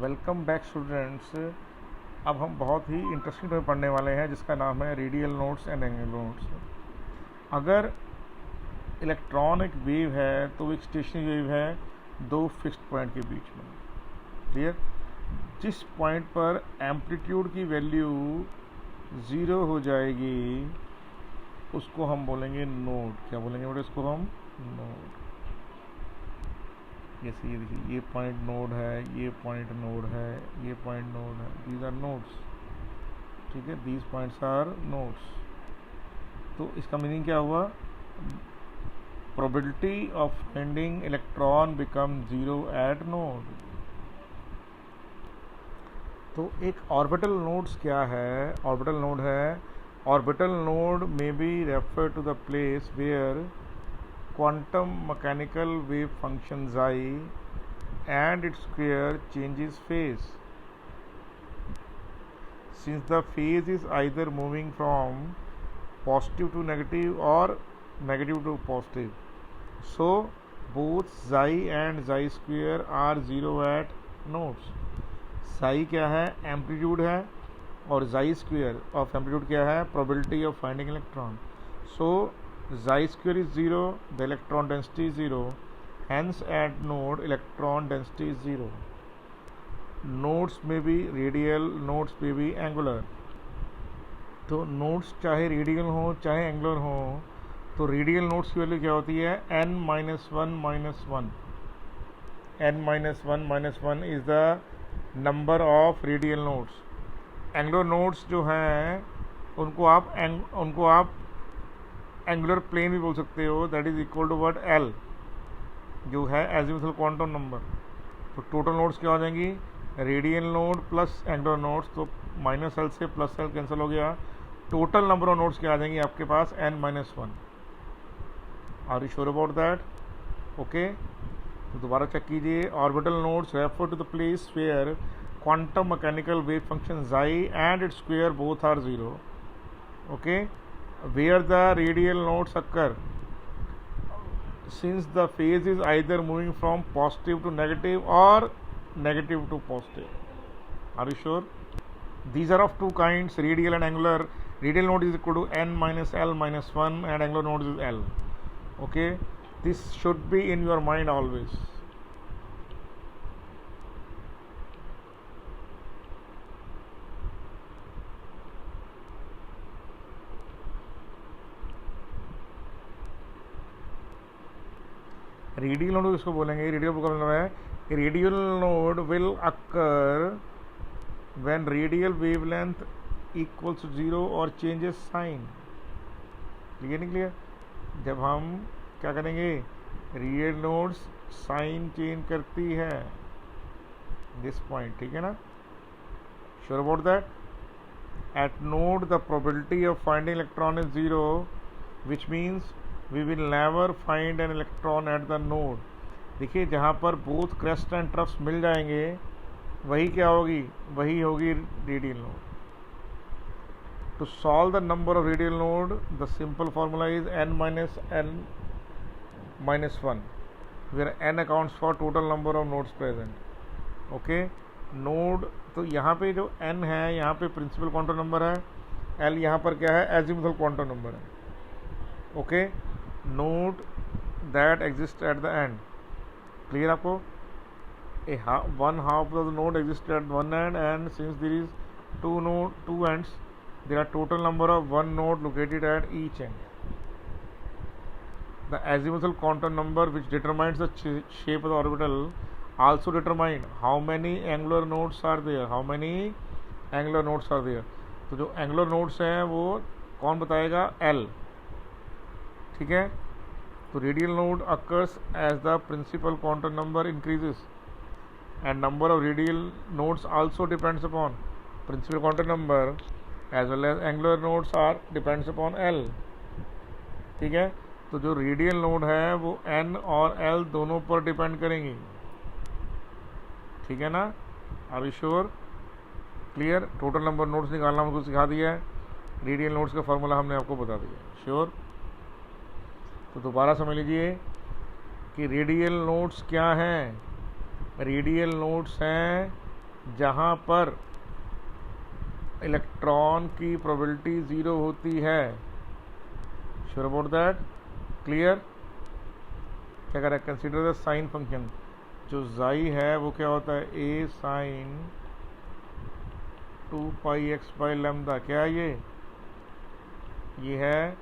Welcome back students. अब हम बहुत ही इंटरेस्टिंग टॉपिक पढ़ने वाले हैं जिसका नाम है radial nodes and angular nodes. अगर इलेक्ट्रॉन एक वेव है तो वो एक स्टेशनरी वेव है दो फिक्स्ड पॉइंट के बीच में। क्लियर? जिस पॉइंट पर एम्पलीट्यूड की वैल्यू ज़ीरो हो जाएगी उसको हम बोलेंगे नोड। क्या बोलेंगे बेटा? इसको हम नोड। जैसे ये देखिए, ये पॉइंट नोड है, ये पॉइंट नोड है, ये पॉइंट नोड है। These are nodes. ठीक है, दीज पॉइंट्स आर नोड्स। तो इसका मीनिंग क्या हुआ? Probability of finding electron become zero at node. तो एक ऑर्बिटल नोड्स क्या है? ऑर्बिटल नोड है, orbital node may be refer to the place where quantum mechanical wave function xi and its square changes phase. Since the phase is either moving from positive to negative or negative to positive, so both xi and xi square are zero at nodes. Xi क्या है? Amplitude है, और xi square of amplitude क्या है? probability of finding electron. So xi square is 0, the electron density is 0, hence at node electron density is 0. Nodes may be radial, nodes may be angular. तो nodes चाहे radial हो चाहे angular हो, तो radial nodes की value क्या होती है? n minus one minus one. n minus one is the number of radial nodes. Angular nodes जो हैं उनको आप एंगुलर प्लेन भी बोल सकते हो। That is equal to word L, जो है एजिमुथल क्वांटम नंबर। तो टोटल नोड्स क्या हो जाएंगी? Radial node plus angular nodes. तो माइनस एल से प्लस एल कैंसिल हो गया। टोटल नंबर ऑफ नोड्स क्या आ जाएंगी आपके पास? n minus one. Are you sure about that? Okay, तो दोबारा चेक कीजिए। Orbital nodes refer to the place where quantum mechanical wave function xi and its square both are zero. Okay, where the radial nodes occur since the phase is either moving from positive to negative or negative to positive. Are you sure? These are of two kinds, radial and angular. Radial node is equal to n minus l minus 1 and angular node is l. Okay, this should be in your mind always. Radial node इसको बोलेंगे। Radial का मतलब है radial node will occur when radial wavelength equals to zero और changes sign. Clear नहीं clear? जब हम क्या करेंगे? रेडियल नोड्स साइन चेंज करती है दिस पॉइंट। ठीक है ना? Sure about that? Eight node the probability of finding electron is zero, which means we will never find an electron at the node. देखिए, जहाँ पर both crest and troughs मिल जाएंगे वही क्या होगी? वही होगी radial node. To solve the number of radial node, the simple formula is n minus n minus 1, where n accounts for total number of nodes present. Okay, node तो यहाँ पे जो n है यहाँ पे प्रिंसिपल क्वांटम नंबर है, l यहाँ पर क्या है? एजिमुथल क्वांटम नंबर है। Okay, node that exist at the end. Clear आपको? One half of the node exist at one end, and since there is two ends, there are total number of one node located at each end. The azimuthal quantum number which determines the shape of the orbital also determine how many angular nodes are there. How many angular nodes are there? तो जो angular nodes हैं वो कौन बताएगा? L। ठीक है, तो radial node occurs as the principal quantum number increases and number of radial nodes also depends upon principal quantum number as well as angular nodes are depends upon L। ठीक है, तो जो रेडियल नोड है वो N और L दोनों पर depend करेंगी। ठीक है ना? Are you sure? Clear? Total number nodes निकालना हमको सिखा दिया है, रेडियल नोड्स का फॉर्मूला हमने आपको बता दिया। श्योर? तो दोबारा समझ लीजिए कि रेडियल नोड्स क्या हैं। रेडियल नोड्स हैं जहाँ पर इलेक्ट्रॉन की प्रोबेबिलिटी 0 होती है। Sure about that? क्लियर? क्या करें? Consider the sine function. जो जाई है वो क्या होता है? A sine 2 pi x by lambda. क्या है ये है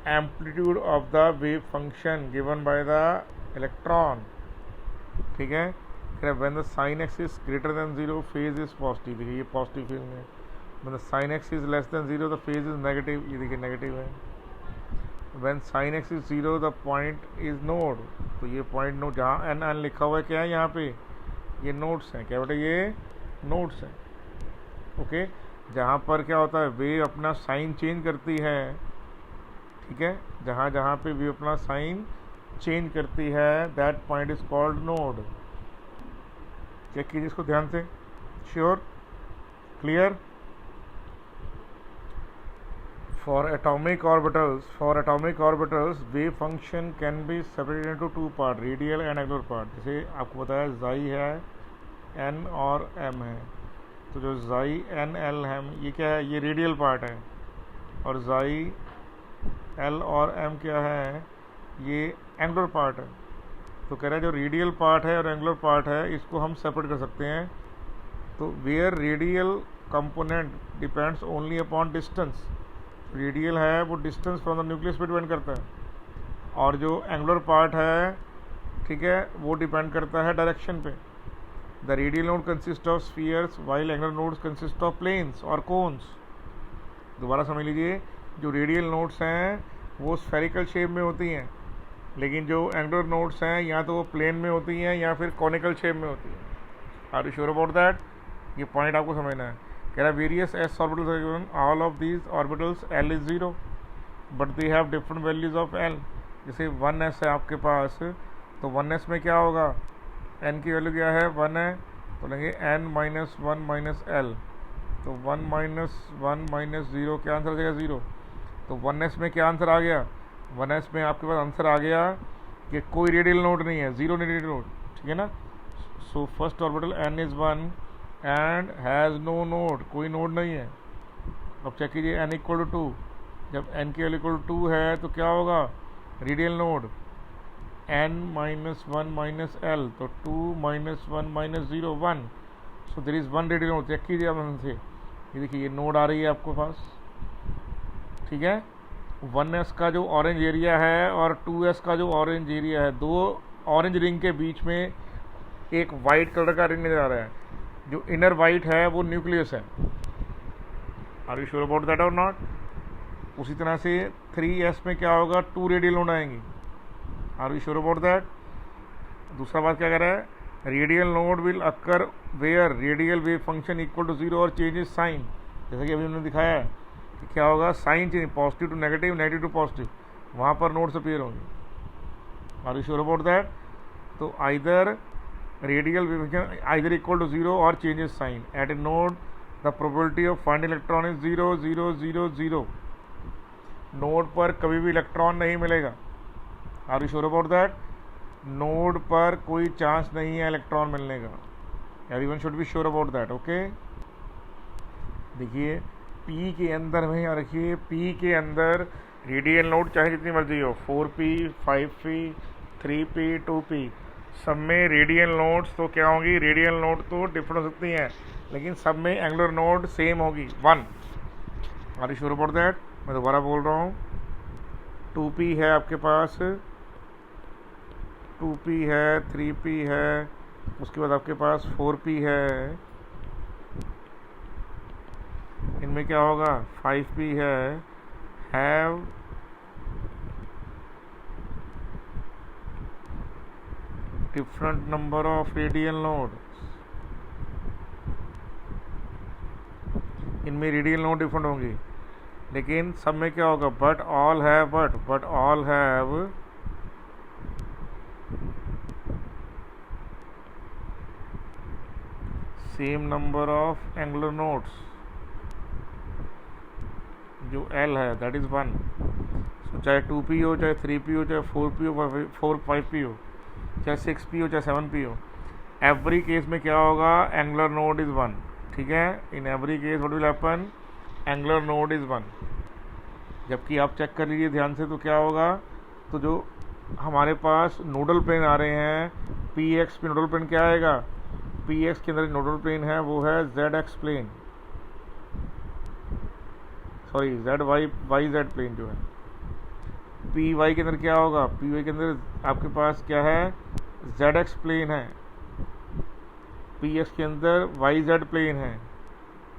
amplitude of the wave function given by the electron. ठीक है। फिर when the sine x is greater than 0 phase is positive. देखिए ये पॉजिटिव फेज में। When the sine x is less than 0 the phase is negative. ये देखिए negative है। When sign x is 0 the point is node. तो ये point node जहाँ N N लिखा हुआ है क्या है यहाँ पे? ये नोड्स हैं। क्या बेटा? ये नोड्स हैं। ओके। जहाँ पर क्या होता है? वेव अपना साइन चेंज करती है। ठीक है। जहाँ जहाँ पे वेव अपना साइन चेंज करती है that point is called node. Check कीजिए इसको ध्यान से। Sure? Clear? For atomic orbitals wave function can be separated into two part, radial and angular part। जैसे आपको बताया जाई है n और m है। तो जो जाई n l है ये क्या है? ये रेडियल पार्ट है। और जाई l और m क्या है? ये एंगुलर पार्ट है। तो कह रहा है जो रेडियल पार्ट है और एंगुलर पार्ट है इसको हम सेपरेट कर सकते हैं। तो where radial component depends only upon distance. Radial है वो डिस्टेंस फ्रॉम द न्यूक्लियस पे डिपेंड करता है। और जो एंगुलर पार्ट है, ठीक है, वो डिपेंड करता है डायरेक्शन पे। The radial node consist of spheres while angular nodes consist of planes और कोन्स। दोबारा समझ लीजिए, जो रेडियल नोड्स हैं वो स्फेरिकल शेप में होती हैं, लेकिन जो एंगुलर नोड्स हैं या तो वो प्लेन में होती हैं या फिर कॉनिकल शेप में होती हैं। Are you sure about that? ये पॉइंट आपको समझना है। कह रहा है various S orbitals are given, all of these orbitals L is 0 but they have different values of L. जैसे 1s है आपके पास, तो 1s में क्या होगा? n की वैल्यू क्या है? 1 है, तो लेंगे n माइनस 1 माइनस एल। तो 1 माइनस 1 माइनस 0 क्या आंसर आ जाएगा? 0। तो 1s में क्या आंसर आ गया? 1s में आपके पास आंसर आ गया कि कोई रेडियल नोड नहीं है, 0 रेडियल नोड। ठीक है ना? So first orbital n is 1 and has no node, कोई नोड नहीं है। अब चेक कीजिए n इक्वल टू 2। जब n की वैल्यू इक्वल टू 2 है तो क्या होगा? Radial node n minus 1 minus L. तो 2 minus 1 minus 0 1। So there is 1 radial node. Check कीजिए आप से, ये देखिए ये नोड आ रही है आपके पास। ठीक है। 1s का जो ऑरेंज एरिया है और 2s का जो ऑरेंज एरिया है, दो ऑरेंज रिंग के बीच में एक वाइट कलर का रिंग नजर आ रहा है। जो इनर वाइट है वो न्यूक्लियस है। Are you sure about that और नॉट? उसी तरह से 3s में क्या होगा? 2 रेडियल नोड आएंगी। Are you sure about that? दूसरा बात क्या कह रहा है? Radial node will occur where radial wave function equal to 0 और चेंजेस साइन। जैसे कि अभी हमने दिखाया है कि क्या होगा? Sign change, positive to negative, negative to positive, वहाँ पर नोड्स अपीयर होंगे। Are you sure about that? तो either radial wave function either equal to 0 or changes sign. At a node the probability of finding electron is 0 0 0 0। Node पर कभी भी electron नहीं मिलेगा। Are you sure about that? Node पर कोई chance नहीं है इलेक्ट्रॉन मिलने का। Everyone should be sure about that. Okay. देखिए P के अंदर में, या रखिए P के अंदर रेडियल नोड चाहे जितनी मर्जी हो, 4p 5p 3p 2p, सब में रेडियल नोड्स तो क्या होंगी? रेडियल नोड तो डिफरेंट हो सकती हैं, लेकिन सब में एंगुलर नोड सेम होगी 1। Are you sure about that? मैं दोबारा बोल रहा हूँ, 2p है आपके पास, 2p है, 3p है, उसके बाद आपके पास 4p है, इनमें क्या होगा? 5p है, have different number of radial node. इनमें रेडियल नोड डिफरेंट होंगी, लेकिन सब में क्या होगा? But all have same number of angular nodes. जो L है दैट इज 1। चाहे 2p हो, चाहे 3p हो, चाहे 4p हो, 5p हो, चाहे 6p हो, चाहे 7p हो, एवरी केस में क्या होगा, एंगुलर नोड इज 1, ठीक है। In every case what will happen, angular node is 1। जबकि आप चेक कर लीजिए ध्यान से, तो क्या होगा, तो जो हमारे पास नोडल प्लेन आ रहे हैं, पी एक्स पे नोडल प्लेन क्या आएगा, पी एक्स के अंदर नोडल प्लेन है वो है Z X plane, sorry Z Y Z plane जो है। पी वाई के अंदर क्या होगा, पी वाई के अंदर आपके पास क्या है, जेड एक्स प्लेन है, पी एक्स के अंदर वाई जेड प्लेन है,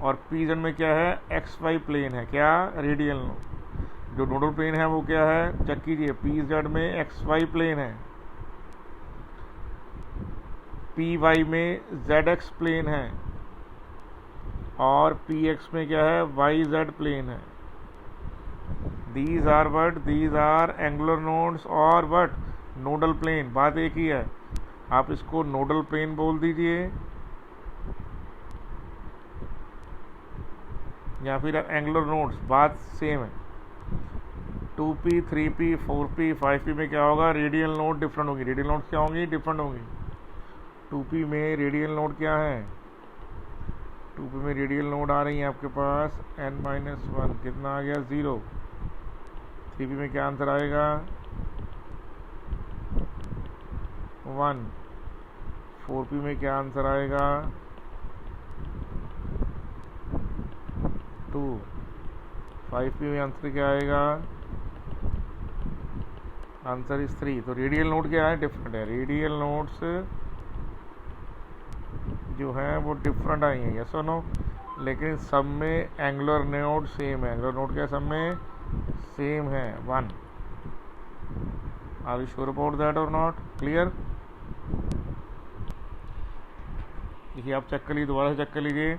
और पी जेड में क्या है, एक्स वाई प्लेन है, क्या, रेडियल नोड। जो नोडल प्लेन है वो क्या है, चेक कीजिए, पी जेड में एक्स वाई प्लेन है, पी वाई में जेड एक्स प्लेन है, और पी एक्स में क्या है, वाई जेड प्लेन है। These are what, these are angular nodes और वट, नोडल प्लेन। बात एक ही है, आप इसको नोडल प्लेन बोल दीजिए या फिर एंगुलर नोड्स, बात सेम है। 2p 3p 4p 5p में क्या होगा, रेडियल नोड डिफरेंट होगी। रेडियल नोड क्या होंगी, डिफरेंट होंगी। 2p में रेडियल नोड क्या है, 2p में रेडियल नोड आ रही है आपके पास n-1, कितना आ गया, 0। 3p में क्या आंसर आएगा, 1। 4p में क्या आंसर आएगा, 2। 5p में आंसर क्या आएगा, आंसर इज 3। तो रेडियल नोड क्या है, डिफरेंट है। रेडियल नोड्स जो हैं वो डिफरेंट आई हैं, यस और नो, लेकिन सब में एंगुलर नोड सेम है। एंगुलर नोड क्या सब में सेम है, 1। Are you sure about that और नॉट, क्लियर। देखिए आप चेक कर लीजिए, दोबारा से चेक कर लीजिए।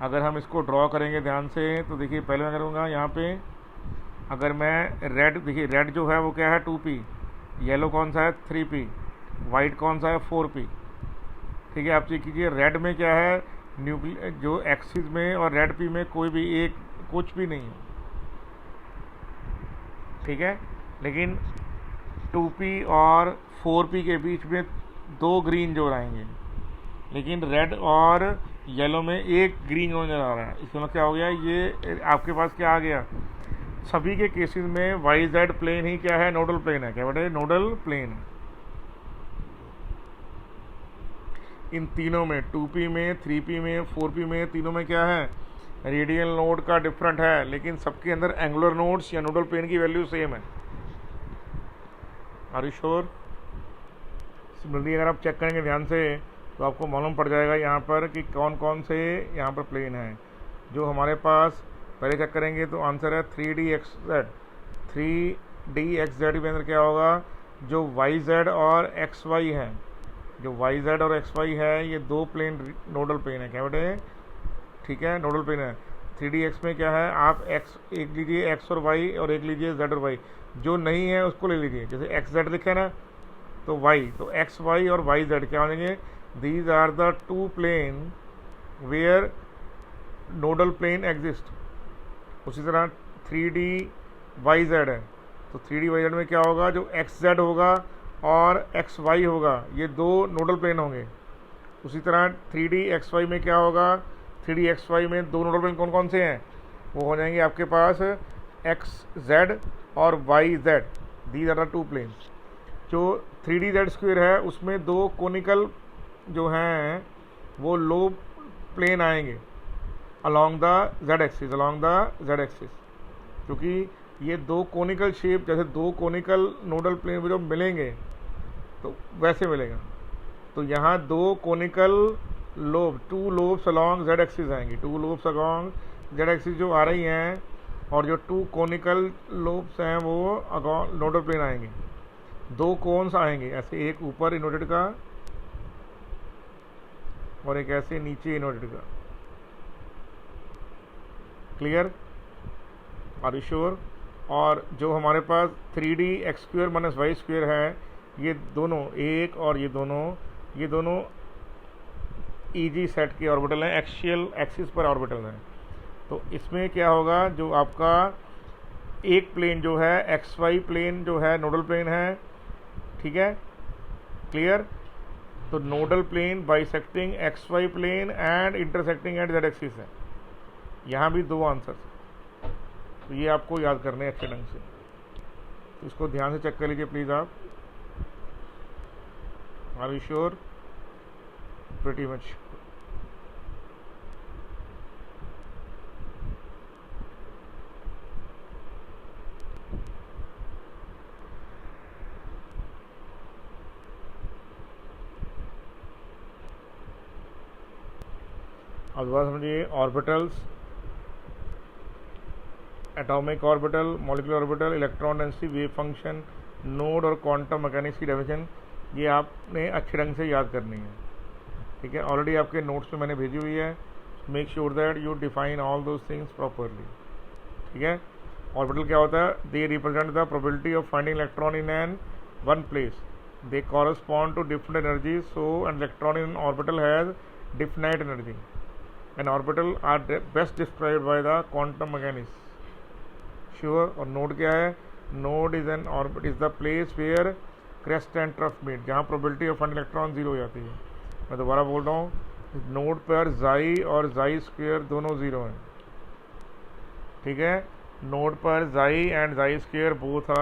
अगर हम इसको ड्रॉ करेंगे ध्यान से, तो देखिए पहले मैं करूँगा यहाँ पे, अगर मैं रेड, देखिए रेड जो है वो क्या है, 2p, येलो कौन सा है, 3p, वाइट कौन सा है, 4p, ठीक है। आप चेक कीजिए, रेड में क्या है, न्यूक्लियर जो एक्सिस में और रेड पी में कोई भी एक कुछ भी नहीं है, ठीक है। लेकिन 2p और 4p के बीच में 2 ग्रीन जोड़ आएंगे, लेकिन रेड और येलो में एक ग्रीन जोड़ नजर आ रहा है। इसमें क्या हो गया, ये आपके पास क्या आ गया, सभी के केसेस में वाई जेड प्लेन ही क्या है, नोडल प्लेन है, क्या बेटे, नोडल प्लेन। इन तीनों में 2p में, 3p में, 4p में, तीनों में क्या है, रेडियल नोड का डिफरेंट है, लेकिन सबके अंदर एंगुलर नोड्स या नोडल प्लेन की वैल्यू सेम है। Are you sure. सिमिलरली अगर आप चेक करेंगे ध्यान से, तो आपको मालूम पड़ जाएगा यहाँ पर कि कौन कौन से यहाँ पर प्लेन हैं। जो हमारे पास पहले चेक करेंगे तो आंसर है 3dxz। 3dxz के अंदर क्या होगा, जो yz और xy है, जो yz और xy है, ये 2 प्लेन नोडल प्लेन है, क्या बेटे, ठीक है, नोडल प्लेन है। 3dx में क्या है, आप x एक लीजिए, x और y, और एक लीजिए z और y, जो नहीं है उसको ले लीजिए। जैसे xz लिखे ना, तो y, तो xy और yz क्या हो जाएंगे, these are the 2 plane where nodal plane exist. उसी तरह 3dyz है, तो 3dyz में क्या होगा, जो xz होगा और xy होगा, ये 2 नोडल प्लेन होंगे। उसी तरह 3dxy में क्या होगा, 3dxy में 2 नोडल प्लेन कौन कौन से हैं, वो हो जाएंगे आपके पास xz और yz, these are the 2 plane. जो 3dz² है उसमें 2 कोनिकल जो हैं वो लो प्लेन आएंगे along the z axis, along the z axis, क्योंकि ये 2 कोनिकल शेप, जैसे 2 कोनिकल नोडल प्लेन जो मिलेंगे तो वैसे मिलेगा। तो यहाँ 2 conical lobe, 2 lobes along z axis आएंगी, 2 लोब्स along z axis जो आ रही हैं, और जो 2 कोनिकल लोब्स हैं वो नोडल प्लेन आएंगे। 2 कोन्स आएंगे, ऐसे एक ऊपर इनवर्टेड का और एक ऐसे नीचे इनवर्टेड का, क्लियर, आर यू श्योर। और जो हमारे पास 3dx² - y² है, ये दोनों एक और ये दोनों ईजी सेट के ऑर्बिटल हैं, एक्सियल एक्सिस पर ऑर्बिटल हैं। तो इसमें क्या होगा, जो आपका एक प्लेन जो है xy प्लेन जो है नोडल प्लेन है, ठीक है, क्लियर। तो nodal plane bisecting X Y plane and intersecting at Z axis है। यहाँ भी 2 आंसर, तो ये आपको याद करने हैं अच्छे ढंग से, तो इसको ध्यान से चेक कर लीजिए प्लीज़ आप। Are you sure? Pretty much. अब बात समझिए, orbitals, atomic orbital, molecular orbital, electron density, wave function, node और क्वांटम मैकेनिक्स की डेफिनेशन, ये आपने अच्छे ढंग से याद करनी है। ठीक है, ऑलरेडी आपके नोट्स में मैंने भेजी हुई है। Make sure that you define all those things properly. ठीक है, ऑर्बिटल क्या होता है? They represent the probability of finding electron in an one place. They correspond to different energy, so an electron in orbital has definite energy. An orbital are best described by the quantum mechanics. Sure. और node क्या है? Node is an orbit is the place where crest and trough meet, जहाँ probability of finding electron 0 हो जाती है। मैं दोबारा बोल रहा हूँ, नोड पर जाई और जाई स्क्वेयर दोनों 0 हैं। ठीक है, नोड पर जाई एंड जाई स्क्वेयर बोथ